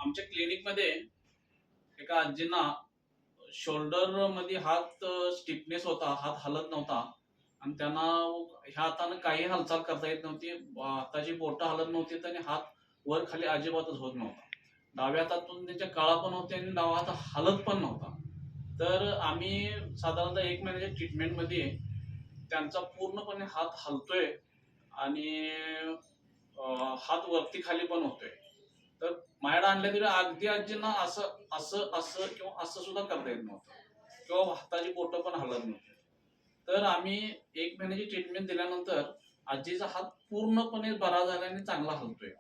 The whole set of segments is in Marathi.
आमच्या क्लिनिकमध्ये एका आजींना शोल्डर मध्ये हात स्टिफनेस होता, हात हलत नव्हता आणि त्यांना ह्या हाताने काही हालचाल करता येत नव्हती. हाताची बोटं हलत नव्हती आणि हात वर खाली अजिबातच होत नव्हता. डाव्या हातातून त्यांच्या कळा पण होत्या आणि डावा हात हलत पण नव्हता. तर आम्ही साधारणतः 1 महिन्याच्या ट्रीटमेंटमध्ये त्यांचा पूर्णपणे हात हलतोय आणि हात वरती खाली पण होतोय. तर माझ्याकडे आणले तरी अगदी आजींना असं असं असं किंवा असं सुद्धा करता येत नव्हतं किंवा हाताची बोटं पण हलत नव्हती. तर आम्ही 1 महिन्याची ट्रीटमेंट दिल्यानंतर आजीचा हात पूर्णपणे बरा झाला आणि चांगला हलतोय.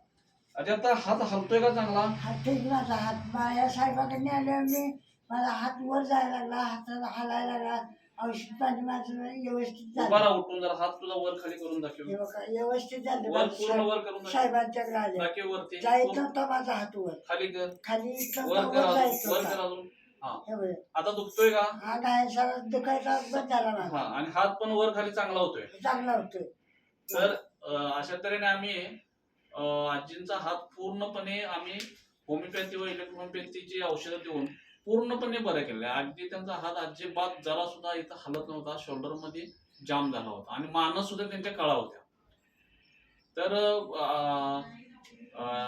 आजी आता हात हलतोय का चांगला? हात ठीक माझा हात माझ्या साहेबाकडे आल्यावर मी माझा हात वर जायला लागला, हाताला हलायला लागला. औषध पाणी माझं व्यवस्थित उभा झालं. राहा, उठून जरा हात तुझा वर खाली करून दाखव. हे बघा, व्यवस्थित झालं वर माझं. पूर्ण वर करून दाखव. साहेबांच्याकडे आले दाखव वरती. जायत पूर्ण नव्हता माझा हात वर, खाली कर. खाली इथं वर कर वर अजून. जायत वर कर नव्हता. अजून. हा. हे बघ, आता दुखतोय का? हा नाही सर दुखायचा बंद झाला हा. माझा, आणि हात पण वर खाली चांगला होतोय. चांगला होतोय. तर अशा तऱ्हेने आम्ही आजींचा हात पूर्णपणे आम्ही होमिओपॅथी व इलेक्ट्रोहोमिओपॅथीची औषधं देऊन पूर्णपणे बरं केलं. अगदी त्यांचा हात अजिबात जरा सुद्धा इथं हलत नव्हता, शोल्डर मध्ये जाम झाला होता आणि मानस सुद्धा त्यांच्या कळा होत्या. तर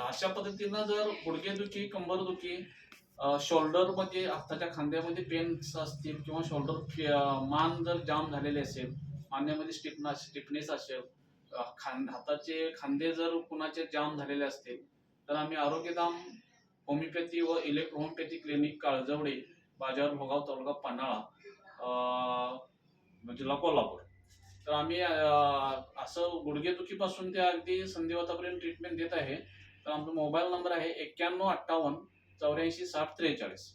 अशा पद्धतीनं जर गुडघेदुखी, कंबरदुखी, शोल्डर मध्ये हाताच्या खांद्यामध्ये पेन्स असतील किंवा शोल्डर मान जर जाम झालेले असेल, मानेमध्ये स्टिफनेस असेल, हाताचे खांदे जर कुणाचे जाम झालेले असतील, तर आम्ही आरोग्यधाम होमिओपॅथी व इलेक्ट्रोहोमिओपॅथी क्लिनिक काळजवडे, बाजार भोगाव, तालुका पन्हाळा, जिल्हा कोल्हापूर. तर आम्ही असं गुडघेदुखीपासून ते अगदी संधिवातापर्यंत ट्रीटमेंट देत आहे. तर आमचा मोबाईल नंबर आहे 9158 84 60 43.